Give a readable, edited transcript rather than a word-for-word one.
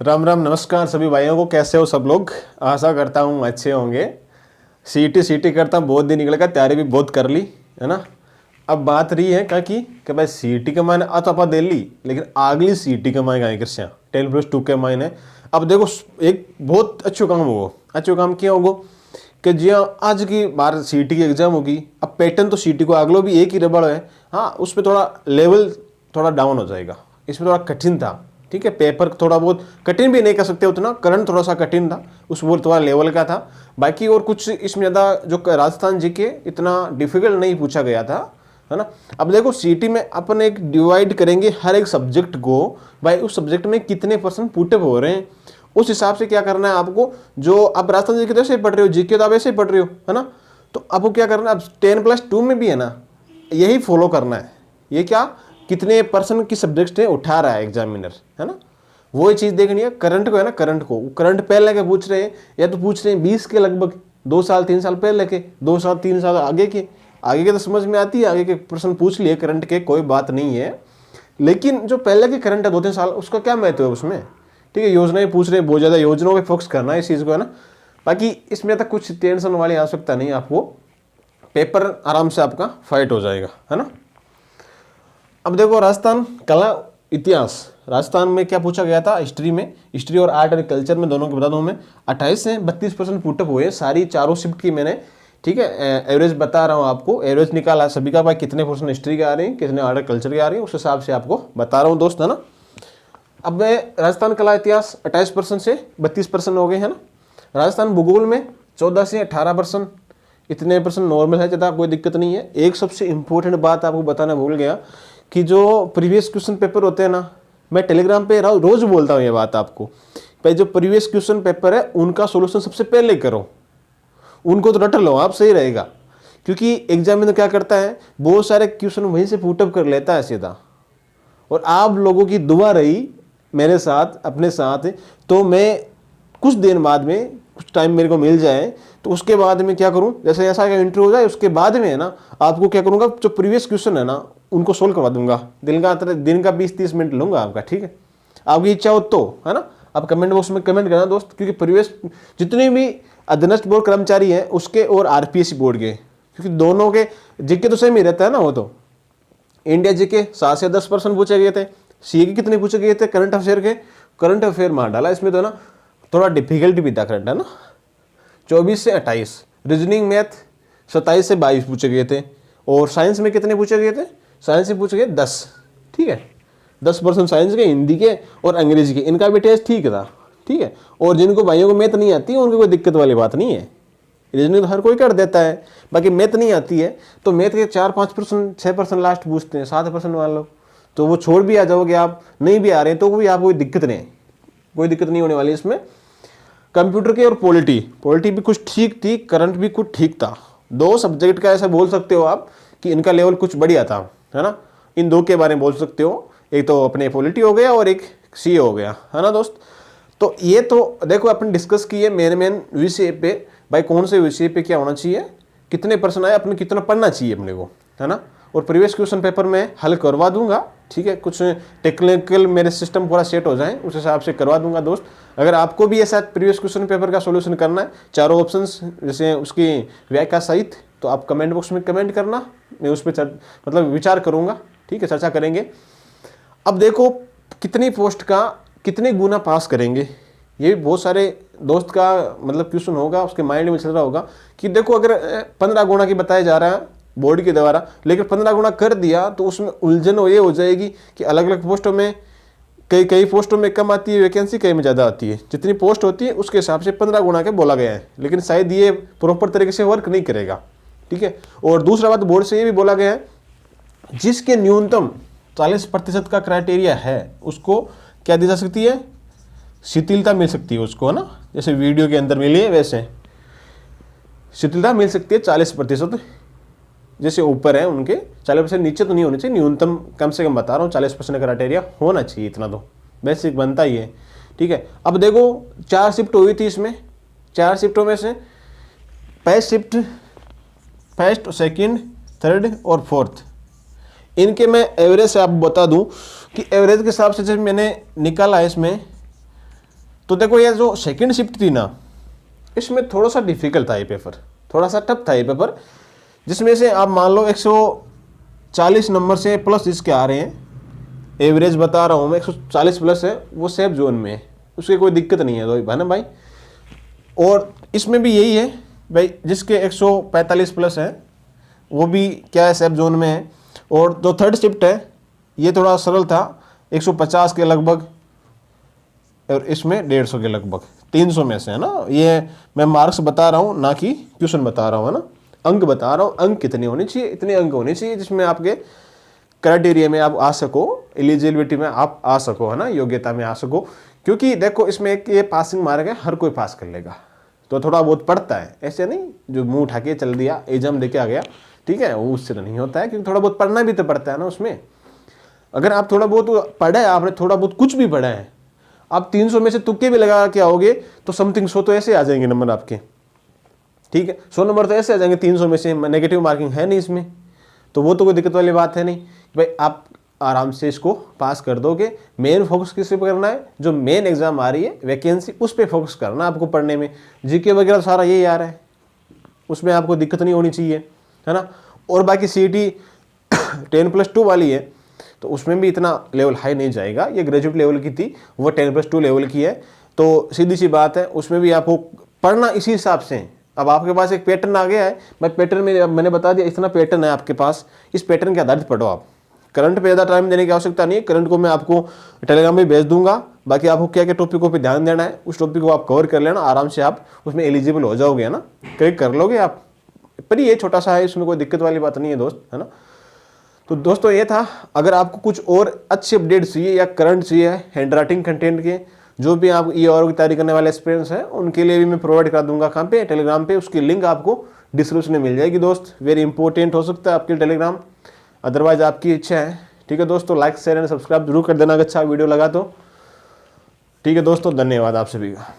राम राम, नमस्कार सभी भाइयों को। कैसे हो सब लोग? आशा करता हूँ अच्छे होंगे। सीटी करता हूँ, बहुत दिन निकल गया, तैयारी भी बहुत कर ली है ना। अब बात रही है कि भाई सीटी के मायने तो आप दे ली, लेकिन अगली सीटी के मायने क्या 10+2 के मायने। अब देखो एक बहुत अच्छो काम होगा। अच्छो काम क्या होगा कि जी आज की बार सीटी की एग्जाम होगी। अब पैटर्न तो सीटी को अगलो भी एक ही रबड़ है। हाँ, उस पर थोड़ा लेवल थोड़ा डाउन हो जाएगा, इसमें थोड़ा कठिन था। ठीक है, पेपर थोड़ा बहुत कठिन भी नहीं कर सकते उतना, करंट थोड़ा सा कठिन था, उस वो थोड़ा लेवल का था। बाकी और कुछ इसमें ज़्यादा जो राजस्थान जीके इतना डिफिकल्ट नहीं पूछा गया था, है ना। अब देखो सीटी में अपन एक डिवाइड करेंगे हर एक सब्जेक्ट को, भाई उस सब्जेक्ट में कितने % पुटअप हो रहे हैं, उस हिसाब से क्या करना है आपको। जो आप राजस्थान जीके तो ऐसे ही पढ़ रहे हो, जीके तो आप ऐसे ही पढ़ रहे हो, है ना। तो आपको क्या करना है, अब 10+2 में भी है ना, यही फॉलो करना है। ये क्या कितने % की सब्जेक्ट है उठा रहा है एग्जामिनर, है ना। वो चीज़ देखनी है। करंट को है ना, करंट पहले के पूछ रहे हैं या तो पूछ रहे हैं 20 के लगभग, 2 साल 3 साल पहले के, 2 साल 3 साल आगे के तो समझ में आती है, आगे के प्रश्न पूछ लिए करंट के, कोई बात नहीं है। लेकिन जो पहले के करंट है 2-3 साल, उसका क्या महत्व है उसमें। ठीक है, योजनाएं पूछ रहे हैं, बहुत ज़्यादा योजनाओं पे फोकस करना है इस चीज़ को, है ना। बाकी इसमें तक कुछ टेंशन वाली आवश्यकता नहीं है आपको, पेपर आराम से आपका फाइट हो जाएगा, है ना। अब देखो राजस्थान कला इतिहास, राजस्थान में क्या पूछा गया था हिस्ट्री में, हिस्ट्री और आर्ट एंड कल्चर में दोनों के बता दूं मैं। 28 से 32% पुटअप हुए, सारी चारों शिफ्ट की मैंने। ठीक है, एवरेज बता रहा हूँ आपको, एवरेज निकाला सभी का, भाई कितने % हिस्ट्री के आ रहे हैं, कितने आर्ट एंड कल्चर के आ रहे हैं, उस हिसाब से आपको बता रहा हूँ दोस्त, है ना। अब मैं राजस्थान कला इतिहास 28% से 32% हो गए, है ना। राजस्थान भूगोल में 14 से 18%, इतने % नॉर्मल है, ज़्यादा कोई दिक्कत नहीं है। एक सबसे इंपॉर्टेंट बात आपको बताना भूल गया कि जो प्रीवियस क्वेश्चन पेपर होते हैं ना, मैं टेलीग्राम पे रोज बोलता हूँ ये बात आपको, भाई जो प्रीवियस क्वेश्चन पेपर है उनका सॉल्यूशन सबसे पहले करो, उनको तो रट लो आप, सही रहेगा। क्योंकि एग्जाम में तो क्या करता है, बहुत सारे क्वेश्चन वहीं से पुटअप कर लेता है सीधा, और आप लोगों की दुआ रही मेरे साथ, अपने साथ, तो मैं कुछ दिन बाद में, कुछ टाइम मेरे को मिल जाए तो उसके बाद में क्या करूं, जैसे ऐसा इंटरव्यू हो जाए उसके बाद में है ना, आपको क्या करूंगा, जो प्रीवियस क्वेश्चन है ना उनको सोल्व करवा दूंगा। दिन का 20-30 मिनट लूंगा आपका, ठीक है। आपकी इच्छा हो तो, है ना। आप कमेंट बॉक्स में कमेंट करना दोस्त, क्योंकि प्रीवियस जितने भी अधीनस्थ बोर्ड कर्मचारी हैं उसके और आरपीएससी बोर्ड के, क्योंकि दोनों के जीके तो सेम ही रहता है ना। वो तो इंडिया जीके 7 से 10% पूछे गए थे, सीए के कितने पूछे गए थे, करंट अफेयर के, करंट अफेयर मार डाला इसमें तो ना, थोड़ा डिफिकल्ट भी था करंट, है ना। 24 से 28, रीजनिंग मैथ 27 से 22 पूछे गए थे, और साइंस में कितने पूछे गए थे, साइंस से पूछे गए 10। ठीक है, 10% साइंस के, हिंदी के और अंग्रेजी के, इनका भी टेस्ट ठीक था। ठीक है, और जिनको भाइयों को मैथ नहीं आती है उनको कोई दिक्कत वाली बात नहीं है, रीजनिंग तो हर कोई कर देता है। बाकी मैथ नहीं आती है तो मैथ के 4-5%, 6% लास्ट पूछते हैं, 7% मान लो, तो वो छोड़ भी आ जाओगे आप, नहीं भी आ रहे हैं तो भी आपको कोई दिक्कत नहीं, कोई दिक्कत नहीं होने वाली इसमें। कंप्यूटर के और पॉलिटी भी कुछ ठीक थी, करंट भी कुछ ठीक था। 2 सब्जेक्ट का ऐसा बोल सकते हो आप कि इनका लेवल कुछ बढ़िया था, है ना। इन 2 के बारे में बोल सकते हो, एक तो अपने पॉलिटी हो गया और एक सी हो गया, है ना दोस्त। तो ये तो देखो अपन डिस्कस किए मेन विषय पे, भाई कौन से विषय पे क्या होना चाहिए, कितने % आए, अपने कितना पढ़ना चाहिए अपने को, है ना। और प्रीवियस क्वेश्चन पेपर में हल करवा दूंगा, ठीक है। कुछ टेक्निकल मेरे सिस्टम पूरा सेट हो जाए उस हिसाब से करवा दूंगा दोस्त। अगर आपको भी ऐसा प्रीवियस क्वेश्चन पेपर का सॉल्यूशन करना है, चारों ऑप्शंस जैसे उसकी व्याख्या सहित, तो आप कमेंट बॉक्स में कमेंट करना, मैं उस पर मतलब विचार करूंगा, ठीक है, चर्चा करेंगे। अब देखो कितनी पोस्ट का कितने गुना पास करेंगे, ये भी बहुत सारे दोस्त का मतलब क्वेश्चन होगा, उसके माइंड में चल रहा होगा कि देखो अगर 15 गुना की बताया जा रहा है बोर्ड के द्वारा, लेकिन 15 गुना कर दिया तो उसमें उलझन ये हो जाएगी कि अलग अलग पोस्टों में कई पोस्टों में कम आती है वैकेंसी, कई में ज़्यादा आती है। जितनी पोस्ट होती है उसके हिसाब से 15 गुना के बोला गया है, लेकिन शायद ये प्रॉपर तरीके से वर्क नहीं करेगा, ठीक है। और दूसरा बात, बोर्ड से ये भी बोला गया है जिसके न्यूनतम 40% का क्राइटेरिया है उसको क्या दी जा सकती है, शिथिलता मिल सकती है उसको, है ना। जैसे वीडियो के अंदर मिली है वैसे शिथिलता मिल सकती है 40%, जैसे ऊपर है उनके 40%, नीचे तो नहीं होनी चाहिए, न्यूनतम कम से कम बता रहा हूँ 40% क्राइटेरिया होना चाहिए, इतना तो बेसिक बनता ही है, ठीक है। अब देखो 4 शिफ्ट हुई थी इसमें, 4 शिफ्टों में से पहली शिफ्ट फर्स्ट, सेकंड, थर्ड और फोर्थ, इनके मैं एवरेज से आपको बता दूं कि एवरेज के हिसाब से जब मैंने निकाला है इसमें तो देखो ये जो सेकंड शिफ्ट थी ना, इसमें थोड़ा सा डिफिकल्ट था ये पेपर, थोड़ा सा टफ था ये पेपर, जिसमें से आप मान लो 140 नंबर से प्लस इसके आ रहे हैं, एवरेज बता रहा हूँ मैं 140 प्लस है, वो सेफ जोन में है, उसकी कोई दिक्कत नहीं है है ना भाई। और इसमें भी यही है भाई, जिसके 145 प्लस है वो भी क्या है, सेफ जोन में है। और जो थर्ड शिफ्ट है ये थोड़ा सरल था, 150 के लगभग, और इसमें 150 के लगभग, 300 में से, है ना। ये मैं मार्क्स बता रहा हूँ, ना कि क्वेश्चन बता रहा हूँ, है ना, अंक बता रहा हूँ। अंक कितने होने चाहिए, इतने अंक होने चाहिए जिसमें आपके क्राइटेरिया में आप आ सको, एलिजिबिलिटी में आप आ सको, है ना, योग्यता में आ सको। क्योंकि देखो इसमें एक ये पासिंग मार्क है, हर कोई पास कर लेगा, तो थोड़ा बहुत पढ़ता है, ऐसे नहीं जो मुंह उठा के चल दिया एग्जाम देके आ गया, ठीक है, वो उससे तो नहीं होता है, क्योंकि थोड़ा बहुत पढ़ना भी तो पड़ता है ना उसमें। अगर आप थोड़ा बहुत पढ़ा है, आपने थोड़ा बहुत कुछ भी पढ़ा है, आप 300 में से तुक्के भी लगा के आओगे तो समथिंग 100 तो ऐसे आ जाएंगे नंबर आपके, ठीक है, 100 नंबर तो ऐसे आ जाएंगे 300 में से, नेगेटिव मार्किंग है नहीं इसमें, तो वो तो कोई दिक्कत वाली बात है नहीं भाई, आप आराम से इसको पास कर दोगे। मेन फोकस किस पे करना है, जो मेन एग्जाम आ रही है वैकेंसी, उस पर फोकस करना आपको पढ़ने में। जीके वगैरह सारा यही आ रहा है, उसमें आपको दिक्कत नहीं होनी चाहिए, है ना। और बाकी सीईटी 10+2 वाली है, तो उसमें भी इतना लेवल हाई नहीं जाएगा, ये ग्रेजुएट लेवल की थी, वो 10+2 लेवल की है, तो सीधी सी बात है, उसमें भी आपको पढ़ना इसी हिसाब से। अब आपके पास एक पैटर्न आ गया है, मैं पैटर्न में मैंने बता दिया, इतना पैटर्न है आपके पास, इस पैटर्न के आधारित पढ़ो आप। करंट पे ज़्यादा टाइम देने की आवश्यकता नहीं है, करंट को मैं आपको टेलीग्राम में भेज दूंगा, बाकी आपको क्या क्या टॉपिकों पे ध्यान देना है उस टॉपिक को आप कवर कर लेना, आराम से आप उसमें एलिजिबल हो जाओगे, है ना, क्लिक कर लोगे आप। पर ये छोटा सा है, इसमें कोई दिक्कत वाली बात नहीं है दोस्त, है ना। तो दोस्तों ये था, अगर आपको कुछ और अच्छे अपडेट चाहिए या करंट चाहिए हैंड राइटिंग कंटेंट के, जो भी आप ये और की तैयारी करने वाले एक्सपीरियंस है, उनके लिए भी मैं प्रोवाइड कर दूंगा, कहाँ पे, टेलीग्राम पे, उसकी लिंक आपको डिस्क्रिप्शन में मिल जाएगी दोस्त। वेरी इंपॉर्टेंट हो सकता है आपके टेलीग्राम, अदरवाइज आपकी इच्छा है, ठीक है दोस्तों। लाइक शेयर एंड सब्सक्राइब जरूर कर देना, अच्छा वीडियो लगा तो, ठीक है दोस्तों, धन्यवाद आप सभी का।